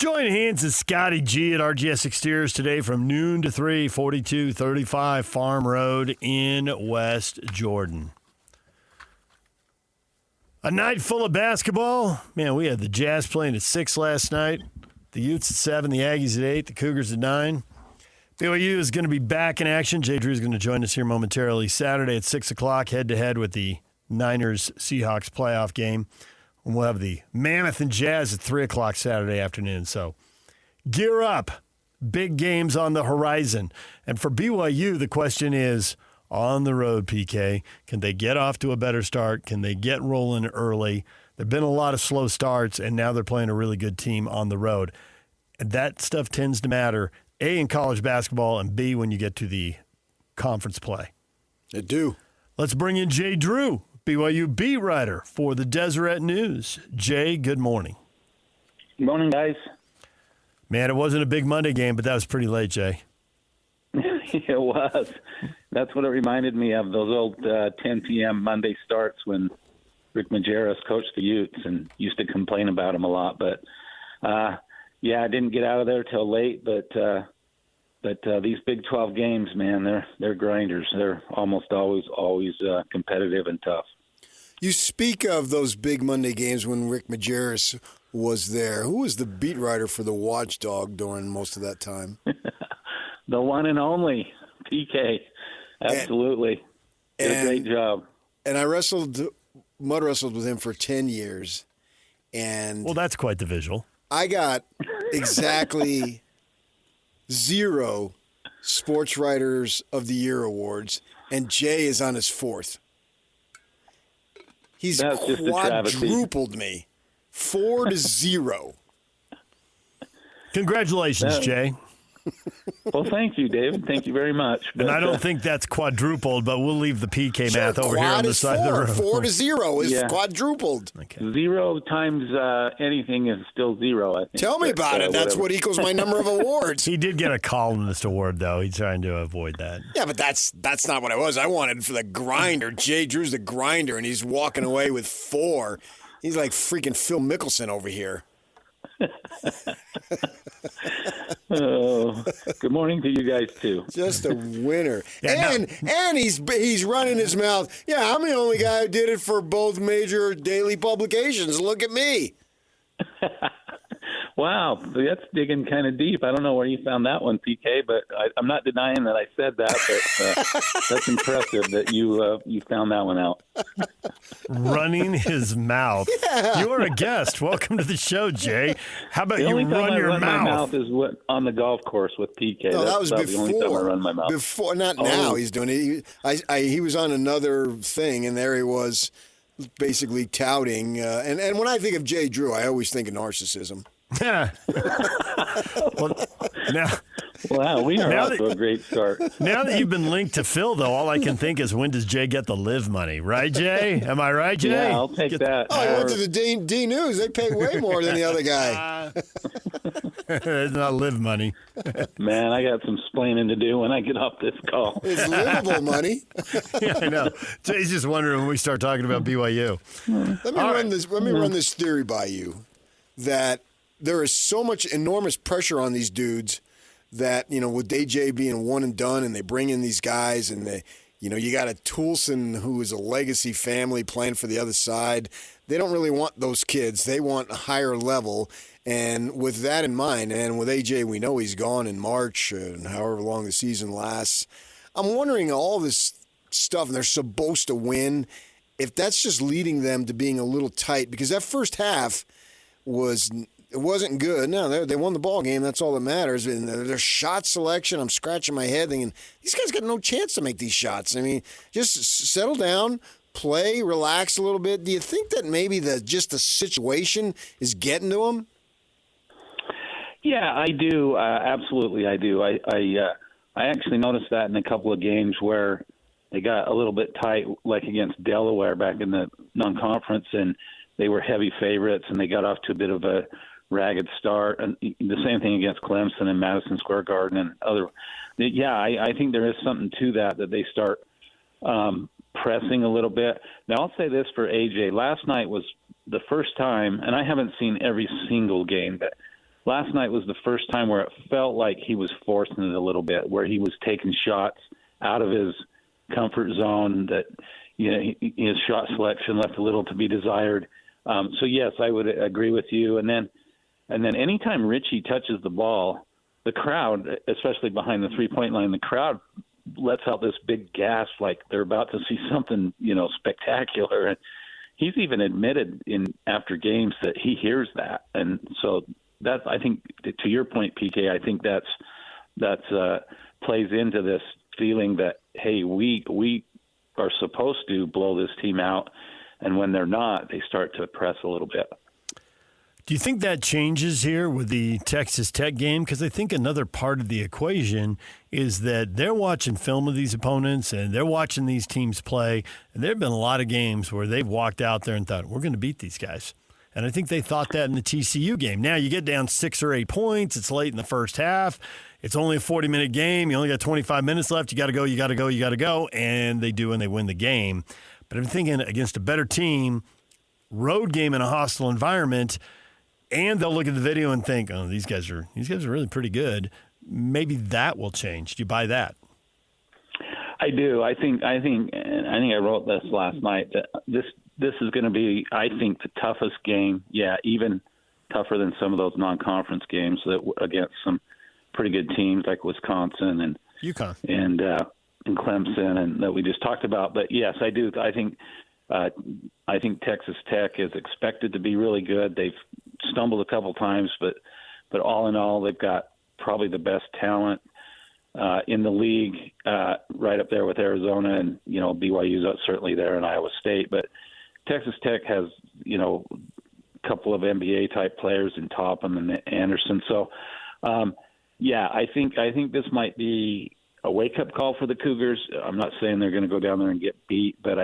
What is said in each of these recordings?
Join hands with Scotty G at RGS Exteriors today from noon to 3, 4235 Farm Road in West Jordan. A night full of basketball. Man, we had the Jazz playing at 6 last night, the Utes at 7, the Aggies at 8, the Cougars at 9. BYU is going to be back in action. Jay Drew is going to join us here momentarily. Saturday at 6 o'clock, head-to-head with the Niners-Seahawks playoff game. And we'll have the Mammoth and Jazz at 3 o'clock Saturday afternoon. So gear up. Big games on the horizon. And for BYU, the question is, on the road, PK, can they get off to a better start? Can they get rolling early? There have been a lot of slow starts, and now they're playing a really good team on the road. And that stuff tends to matter, A, in college basketball, and B, when you get to the conference play. They do. Let's bring in Jay Drew, BYU beat writer for the Deseret News. Jay, good morning. Good morning, guys. Man, it wasn't a big Monday game, but that was pretty late, Jay. It was. That's what it reminded me of, those old 10 p.m. Monday starts when Rick Majerus coached the Utes and used to complain about them a lot. But, yeah, I didn't get out of there till late. But these Big 12 games, man, they're grinders. They're almost always competitive and tough. You speak of those big Monday games when Rick Majerus was there. Who was the beat writer for the Watchdog during most of that time? The one and only PK. Absolutely. Did a great job. And I mud wrestled with him for 10 years. And well, that's quite the visual. I got exactly 0 Sports Writers of the Year awards, and Jay is on his 4th. He's quadrupled me. 4-0. Congratulations, Jay. Well, thank you, David. Thank you very much. But, and I don't think that's quadrupled, but we'll leave the PK math over here on the side of the room. 4-0 is quadrupled. Okay. 0 times anything is still 0, I think. Tell me about it. That's what equals my number of awards. He did get a columnist award, though. He's trying to avoid that. Yeah, but that's not what I was. I wanted for the grinder. Jay Drew's the grinder, and he's walking away with 4. He's like freaking Phil Mickelson over here. Oh, good morning to you guys too. Just a winner. And he's running his mouth. Yeah, I'm the only guy who did it for both major daily publications. Look at me. Wow, that's digging kind of deep. I don't know where you found that one, PK, but I'm not denying that I said that. But that's impressive that you found that one out. Running his mouth. Yeah. You are a guest. Welcome to the show, Jay. How about you run your mouth? My mouth is on the golf course with PK. No, that was before. The only time I run my mouth. Before, not now. He's doing it. He was on another thing, and there he was, basically touting. And when I think of Jay Drew, I always think of narcissism. Yeah. Wow, we are off to a great start. Now that you've been linked to Phil, though, all I can think is, when does Jay get the live money? Right, Jay? Am I right, Jay? Yeah, I'll take that. Oh, I went to the D News. They pay way more than the other guy. It's not live money. Man, I got some splaining to do when I get off this call. It's livable money. Yeah, I know. Jay's just wondering when we start talking about BYU. Let me run this theory by you, that there is so much enormous pressure on these dudes that, with DJ being one and done, and they bring in these guys, and you got a Toulson who is a legacy family playing for the other side. They don't really want those kids. They want a higher level. And with that in mind, and with AJ, we know he's gone in March and however long the season lasts. I'm wondering, all this stuff, and they're supposed to win, if that's just leading them to being a little tight, because that first half wasn't good. No, they won the ball game. That's all that matters. And their shot selection, I'm scratching my head thinking, these guys got no chance to make these shots. I mean, just settle down, play, relax a little bit. Do you think that maybe just the situation is getting to them? Yeah, I do. Absolutely, I do. I actually noticed that in a couple of games where they got a little bit tight, like against Delaware back in the non-conference, and they were heavy favorites, and they got off to a bit of a ragged start. And the same thing against Clemson and Madison Square Garden and other. Yeah, I think there is something to that they start pressing a little bit. Now, I'll say this for AJ. Last night was the first time, and I haven't seen every single game, but last night was the first time where it felt like he was forcing it a little bit, where he was taking shots out of his comfort zone, that his shot selection left a little to be desired. So yes, I would agree with you. And then anytime Richie touches the ball, the crowd, especially behind the 3-point line, the crowd lets out this big gasp, like they're about to see something, spectacular. And he's even admitted after games that he hears that. And so that's, I think, to your point, PK, I think that's plays into this feeling that, hey, we are supposed to blow this team out, and when they're not, they start to press a little bit. Do you think that changes here with the Texas Tech game? Because I think another part of the equation is that they're watching film of these opponents and they're watching these teams play. And there have been a lot of games where they've walked out there and thought, we're going to beat these guys. And I think they thought that in the TCU game. Now you get down 6 or 8 points. It's late in the first half. It's only a 40-minute game. You only got 25 minutes left. You got to go. And they do, and they win the game. But I'm thinking against a better team, road game in a hostile environment, and they'll look at the video and think, oh, these guys are really pretty good. Maybe that will change. Do you buy that? I do. I think I wrote this last night, that this is going to be, I think, the toughest game. Yeah, even tougher than some of those non-conference games that against some pretty good teams like Wisconsin and UConn and Clemson, and that we just talked about. But yes, I do. I think Texas Tech is expected to be really good. They've stumbled a couple times, but all in all, they've got probably the best talent in the league, right up there with Arizona, and BYU's certainly there, and Iowa State. But Texas Tech has a couple of NBA type players in Topham and Anderson. So I think this might be a wake up call for the Cougars. I'm not saying they're going to go down there and get beat, but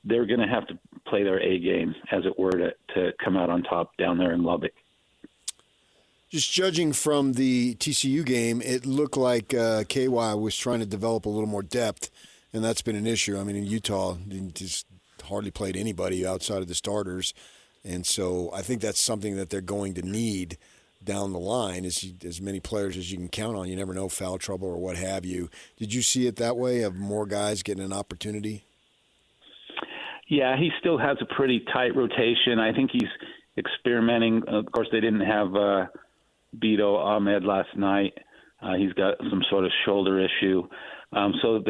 they're going to have to play their A game, as it were, to come out on top down there in Lubbock. Just judging from the TCU game, it looked like KY was trying to develop a little more depth, and that's been an issue. I mean, in Utah, they just hardly played anybody outside of the starters, and so I think that's something that they're going to need down the line, is as many players as you can count on. You never know, foul trouble or what have you. Did you see it that way, of more guys getting an opportunity? Yeah, he still has a pretty tight rotation. I think he's experimenting. Of course, they didn't have Beto Ahmed last night. He's got some sort of shoulder issue. So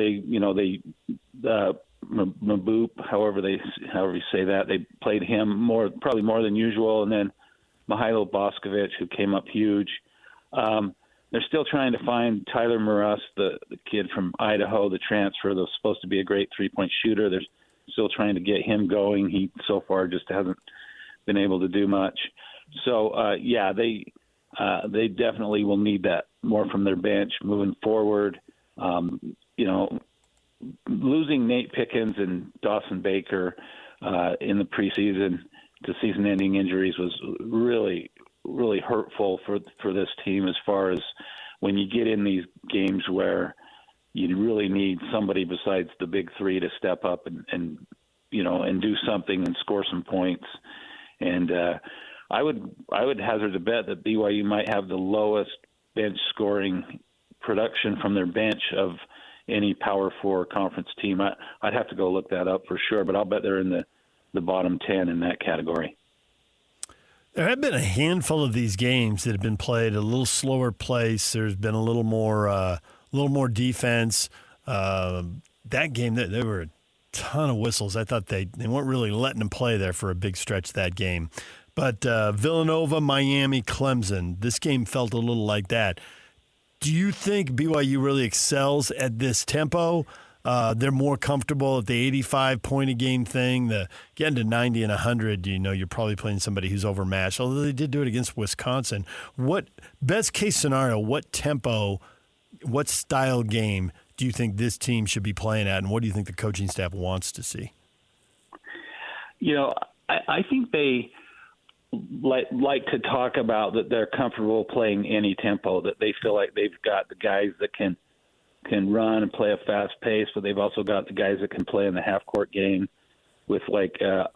Maboop, however you say that, they played him probably more than usual, and then Mihailo Boskovic, who came up huge. They're still trying to find Tyler Murus, the kid from Idaho, the transfer that's supposed to be a great three-point shooter. They're still trying to get him going. He so far just hasn't been able to do much. So they definitely will need that more from their bench moving forward. Losing Nate Pickens and Dawson Baker in the preseason to season-ending injuries was really, really hurtful for this team, as far as when you get in these games where you really need somebody besides the big three to step up and do something and score some points. And I would hazard a bet that BYU might have the lowest bench scoring production from their bench of any Power 4 conference team. I'd have to go look that up for sure, but I'll bet they're in the bottom 10 in that category. There have been a handful of these games that have been played at a little slower pace. There's been a little more defense. That game, there were a ton of whistles. I thought they weren't really letting them play there for a big stretch that game. But Villanova, Miami, Clemson, this game felt a little like that. Do you think BYU really excels at this tempo? They're more comfortable at the 85-point-a-game thing. Getting to 90 and 100, you're probably playing somebody who's overmatched, although they did do it against Wisconsin. What best-case scenario, what tempo, what style game do you think this team should be playing at, and what do you think the coaching staff wants to see? I think they like to talk about that they're comfortable playing any tempo, that they feel like they've got the guys that can run and play a fast pace, but they've also got the guys that can play in the half-court game with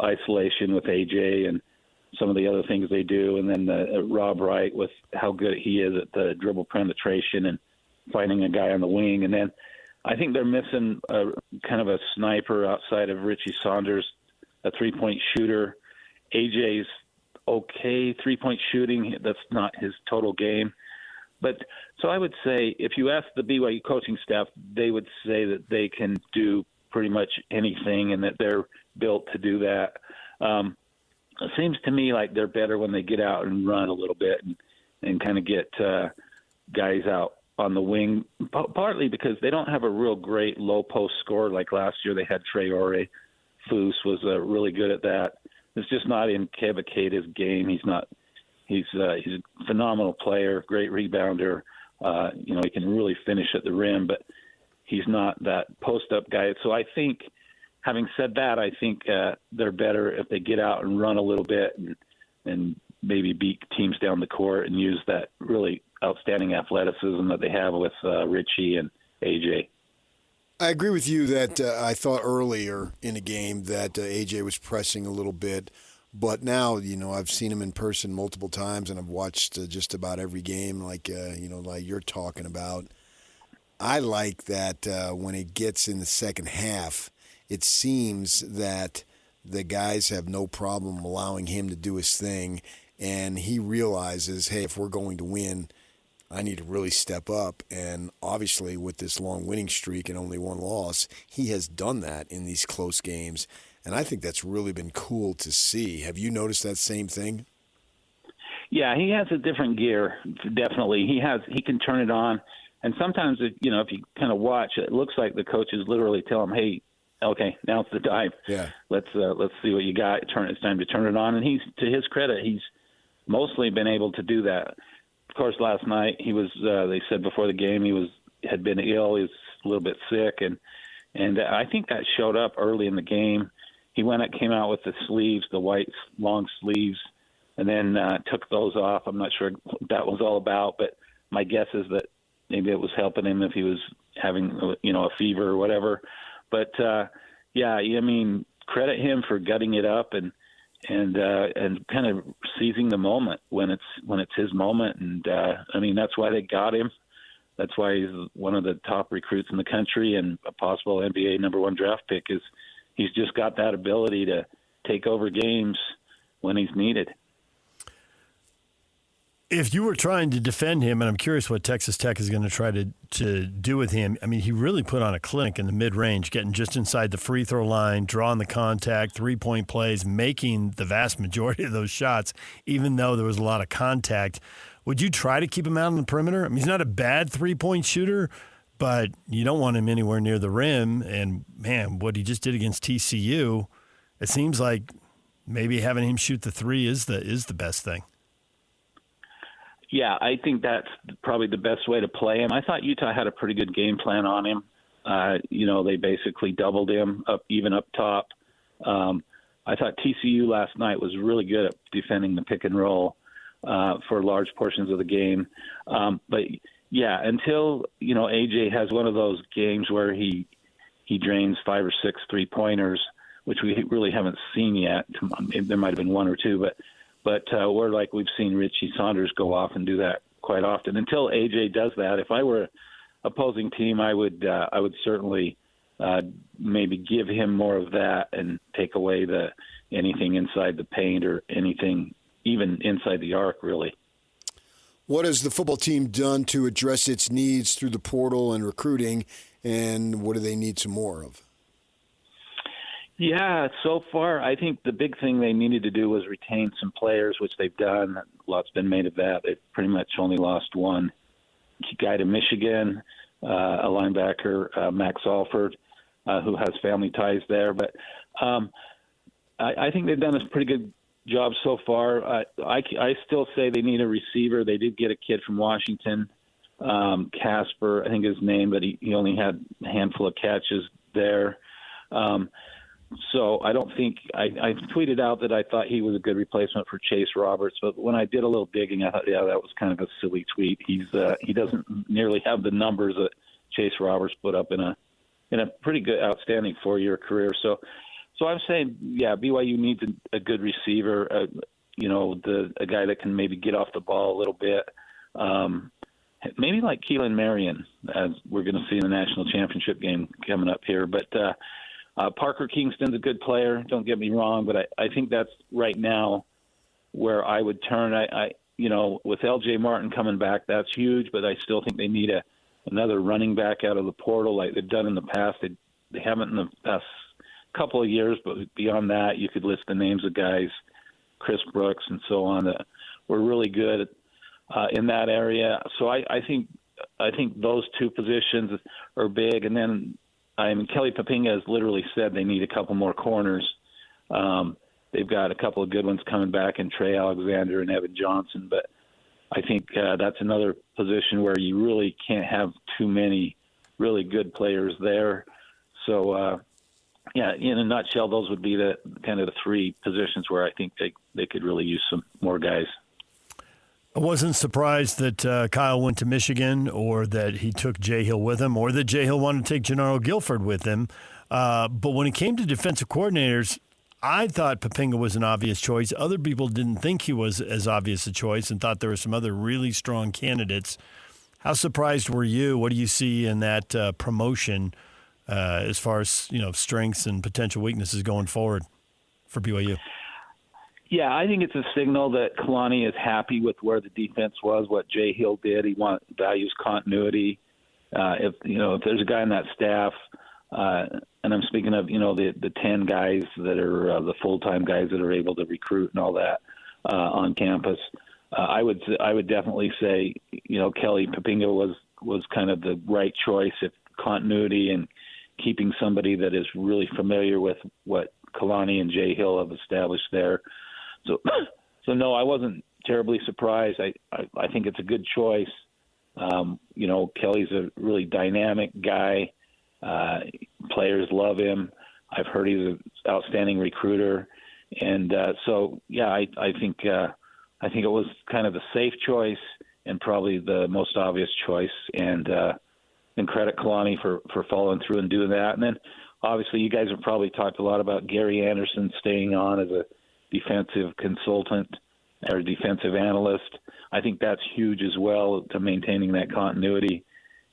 isolation with AJ and some of the other things they do, and then Rob Wright with how good he is at the dribble penetration and finding a guy on the wing. And then I think they're missing kind of a sniper outside of Richie Saunders, a three-point shooter. AJ's okay three-point shooting. That's not his total game. But so I would say if you ask the BYU coaching staff, they would say that they can do pretty much anything and that they're built to do that. It seems to me like they're better when they get out and run a little bit and kind of get guys out on the wing, partly because they don't have a real great low post scorer like last year. They had Traore. Foose was really good at that. It's just not in Keva Keita's game. He's a phenomenal player, great rebounder. He can really finish at the rim, but he's not that post-up guy. So I think, having said that, I think they're better if they get out and run a little bit and maybe beat teams down the court and use that really outstanding athleticism that they have with Richie and AJ. I agree with you that I thought earlier in the game that AJ was pressing a little bit. But now, I've seen him in person multiple times, and I've watched just about every game like you're talking about. I like that when it gets in the second half, it seems that the guys have no problem allowing him to do his thing, and he realizes, hey, if we're going to win, I need to really step up. And obviously with this long winning streak and only one loss, he has done that in these close games. And I think that's really been cool to see. Have you noticed that same thing? Yeah, he has a different gear, definitely. He can turn it on. And sometimes, if you kind of watch, it looks like the coaches literally tell him, hey, okay, now's the time. Yeah. Let's see what you got. It's time to turn it on. And he's, to his credit, he's mostly been able to do that. Of course, last night he was. They said before the game had been ill. He was a little bit sick, and I think that showed up early in the game. He came out with the sleeves, the white long sleeves, and then took those off. I'm not sure what that was all about, but my guess is that maybe it was helping him if he was having a fever or whatever. But credit him for gutting it up and kind of seizing the moment when it's his moment. And that's why they got him. That's why he's one of the top recruits in the country and a possible NBA number 1 draft pick. Is he's just got that ability to take over games when he's needed. If you were trying to defend him, and I'm curious what Texas Tech is going to try to do with him, I mean, he really put on a clinic in the mid-range, getting just inside the free throw line, drawing the contact, three-point plays, making the vast majority of those shots, even though there was a lot of contact. Would you try to keep him out on the perimeter? I mean, he's not a bad three-point shooter, but you don't want him anywhere near the rim. And, man, what he just did against TCU, it seems like maybe having him shoot the three is the best thing. Yeah, I think that's probably the best way to play him. I thought Utah had a pretty good game plan on him. They basically doubled him even up top. I thought TCU last night was really good at defending the pick and roll for large portions of the game. But yeah, until AJ has one of those games where he drains 5 or 6 3-pointers, which we really haven't seen yet. There might have been 1 or 2, but we're like we've seen Richie Saunders go off and do that quite often. Until AJ does that, if I were an opposing team, I would certainly maybe give him more of that and take away anything inside the paint or anything even inside the arc, really. What has the football team done to address its needs through the portal and recruiting, and what do they need some more of? Yeah, so far, I think the big thing they needed to do was retain some players, which they've done. A lot's been made of that. They've pretty much only lost one guy to Michigan, a linebacker, Max Alford, who has family ties there. But I think they've done a pretty good job so far. I still say they need a receiver. They did get a kid from Washington, Casper, I think his name, but he only had a handful of catches there. So I don't think I tweeted out that I thought he was a good replacement for Chase Roberts, but when I did a little digging, I thought, yeah, that was kind of a silly tweet. He doesn't nearly have the numbers that Chase Roberts put up in a pretty good, outstanding 4-year career. So I'm saying, yeah, BYU needs a good receiver. a guy that can maybe get off the ball a little bit. Maybe like Keelan Marion, as we're going to see in the national championship game coming up here. But Parker Kingston's a good player. Don't get me wrong, but I think that's right now where I would turn. With L.J. Martin coming back, that's huge. But I still think they need another running back out of the portal like they've done in the past. They haven't in the past couple of years, but beyond that, you could list the names of guys, Chris Brooks and so on, that were really good in that area. So I think those two positions are big. And then Kelly Papinga has literally said they need a couple more corners. They've got a couple of good ones coming back in Trey Alexander and Evan Johnson, but I think that's another position where you really can't have too many really good players there. So, in a nutshell, those would be the kind of the three positions where I think they could really use some more guys. I wasn't surprised that Kyle went to Michigan, or that he took Jay Hill with him, or that Jay Hill wanted to take Gennaro Guilford with him. But when it came to defensive coordinators, I thought Papinga was an obvious choice. Other people didn't think he was as obvious a choice and thought there were some other really strong candidates. How surprised were you? What do you see in that promotion as far as strengths and potential weaknesses going forward for BYU? Yeah, I think it's a signal that Kalani is happy with where the defense was, what Jay Hill did. He values continuity. If there's a guy on that staff, and I'm speaking of the 10 guys that are the full-time guys that are able to recruit and all that on campus, I would definitely say Kelly Papinga was kind of the right choice. If continuity and keeping somebody that is really familiar with what Kalani and Jay Hill have established there. So no, I wasn't terribly surprised. I think it's a good choice. Kelly's a really dynamic guy. Players love him. I've heard he's an outstanding recruiter, and I think it was kind of the safe choice and probably the most obvious choice. And credit Kalani for following through and doing that. And then obviously you guys have probably talked a lot about Gary Anderson staying on as a defensive consultant or defensive analyst. I think that's huge as well to maintaining that continuity.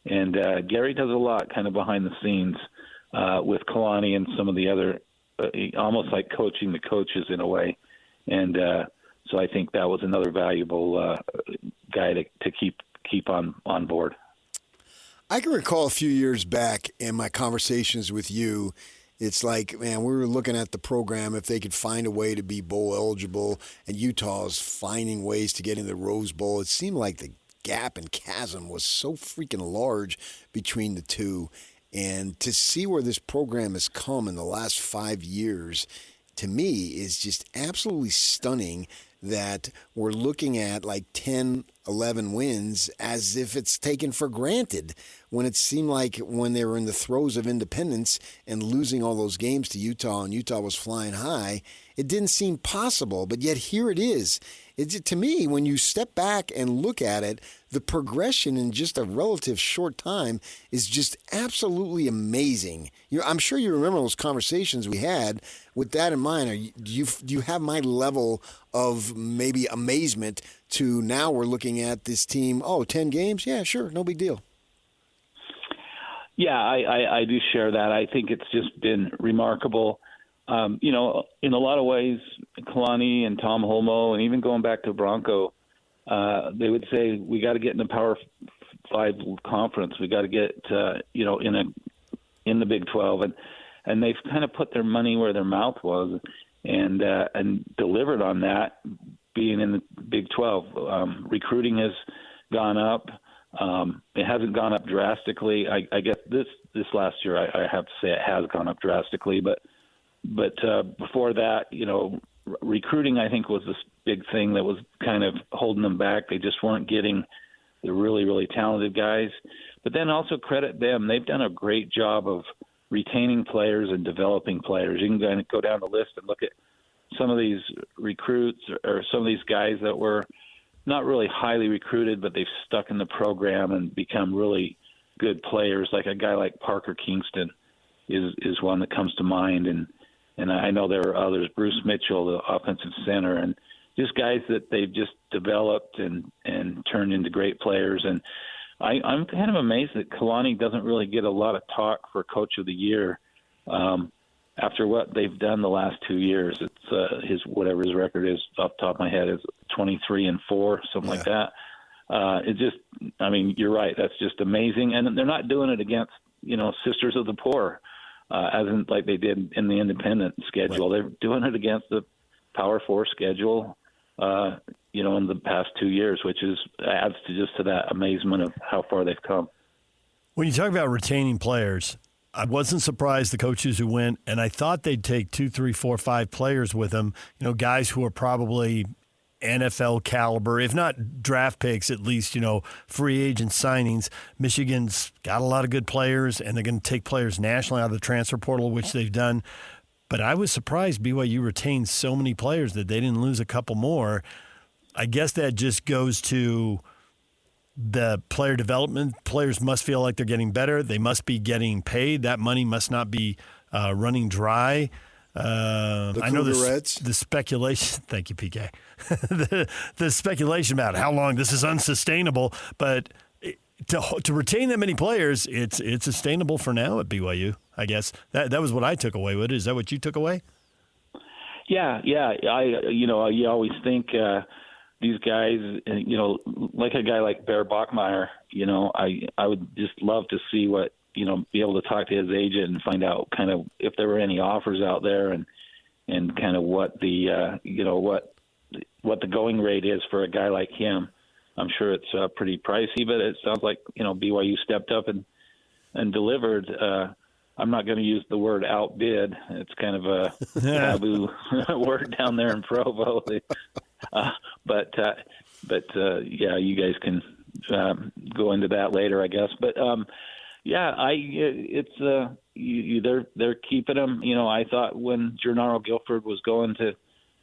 And Gary does a lot kind of behind the scenes with Kalani and some of the other, almost like coaching the coaches in a way. And so I think that was another valuable guy to keep on board. I can recall a few years back in my conversations with you, it's like, man, we were looking at the program, if they could find a way to be bowl eligible, and Utah's finding ways to get in the Rose Bowl. It seemed like the gap and chasm was so freaking large between the two. And to see where this program has come in the last 5 years, to me, is just absolutely stunning that we're looking at like 10, 11 wins as if it's taken for granted, when it seemed like when they were in the throes of independence and losing all those games to Utah and Utah was flying high, it didn't seem possible, but yet here it is. To me, when you step back and look at it, the progression in just a relative short time is just absolutely amazing. I'm sure you remember those conversations we had. With that in mind, do you have my level of maybe amazement to now we're looking at this team, 10 games? Yeah, sure, no big deal. Yeah, I do share that. I think it's just been remarkable. In a lot of ways, Kalani and Tom Holmoe, and even going back to Bronco, they would say we got to get in the Power 5 conference. We got to get in the Big 12, and they've kind of put their money where their mouth was, and delivered on that. Being in the Big 12, recruiting has gone up. It hasn't gone up drastically. I guess this last year, I have to say it has gone up drastically, but before that, recruiting, I think, was this big thing that was kind of holding them back. They just weren't getting the really, really talented guys. But then also credit them. They've done a great job of retaining players and developing players. You can go down the list and look at some of these recruits or some of these guys that were not really highly recruited, but they've stuck in the program and become really good players. Like a guy like Parker Kingston is one that comes to mind. And I know there are others. Bruce Mitchell, the offensive center, and just guys that they've just developed and turned into great players. And I'm kind of amazed that Kalani doesn't really get a lot of talk for Coach of the Year after what they've done the last 2 years. It's whatever his record is off the top of my head is 23-4, something like that. It just, I mean, you're right. That's just amazing. And they're not doing it against, Sisters of the Poor, as in like they did in the independent schedule. Right. They're doing it against the Power 4 schedule, in the past 2 years, which adds to that amazement of how far they've come. When you talk about retaining players, I wasn't surprised the coaches who went, and I thought they'd take 2, 3, 4, 5 players with them, guys who are probably NFL caliber, if not draft picks, at least, free agent signings. Michigan's got a lot of good players, and they're going to take players nationally out of the transfer portal, which they've done. But I was surprised BYU retained so many players that they didn't lose a couple more. I guess that just goes to the player development. Players must feel like they're getting better. They must be getting paid. That money must not be running dry. I know the speculation. Thank you, PK. the speculation about how long this is unsustainable, but to retain that many players, it's sustainable for now at BYU. I guess that was what I took away with it. Is that what you took away? Yeah. You always think these guys, like a guy like Bear Bachmeyer. I would just love to see what. Be able to talk to his agent and find out kind of if there were any offers out there and kind of what the what the going rate is for a guy like him. I'm sure it's pretty pricey, but it sounds like BYU stepped up and delivered. I'm not going to use the word outbid. It's kind of a taboo word down there in Provo. But you guys can go into that later, I guess. But they're keeping him. I thought when Gennaro Guilford was going to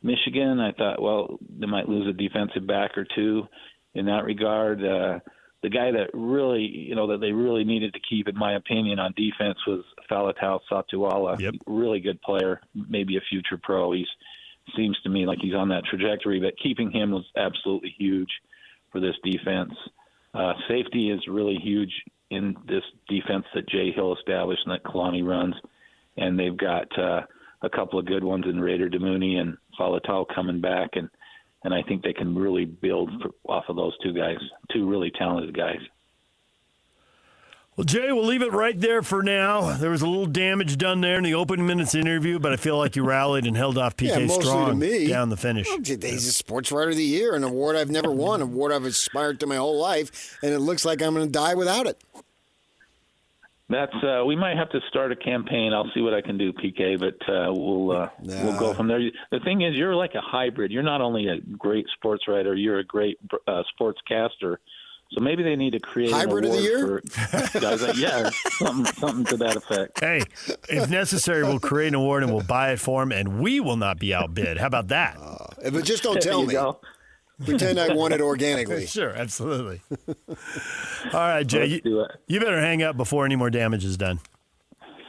Michigan, I thought, well, they might lose a defensive back or two in that regard. The guy that really, that they really needed to keep, in my opinion, on defense was Faletau Satuala. Yep. Really good player, maybe a future pro. He seems to me like he's on that trajectory, but keeping him was absolutely huge for this defense. Safety is really huge in this defense that Jay Hill established and that Kalani runs. And they've got a couple of good ones in Raider Demooney and Faletau coming back. And I think they can really build off of those two guys, two really talented guys. Well, Jay, we'll leave it right there for now. There was a little damage done there in the opening minutes interview, but I feel like you rallied and held off PK strong down the finish. Well, he's a Sports Writer of the Year, an award I've never won, an award I've aspired to my whole life, and it looks like I'm going to die without it. That's we might have to start a campaign. I'll see what I can do, PK, but we'll go from there. The thing is, you're like a hybrid. You're not only a great sports writer, you're a great sportscaster. So maybe they need to create hybrid an award of the year for guys like, something to that effect. Hey, if necessary, we'll create an award and we'll buy it for him, and we will not be outbid. How about that? But just don't tell me. Go. Pretend I won it organically. Sure, absolutely. All right, Jay, you better hang up before any more damage is done.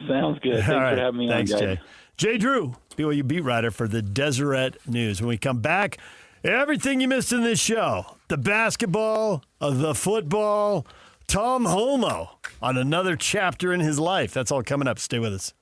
Sounds good. Thanks for having me Thanks, on, guys. Jay. Jay Drew, BYU beat writer for the Deseret News. When we come back, everything you missed in this show, the basketball, the football, Tom Holmoe on another chapter in his life. That's all coming up. Stay with us.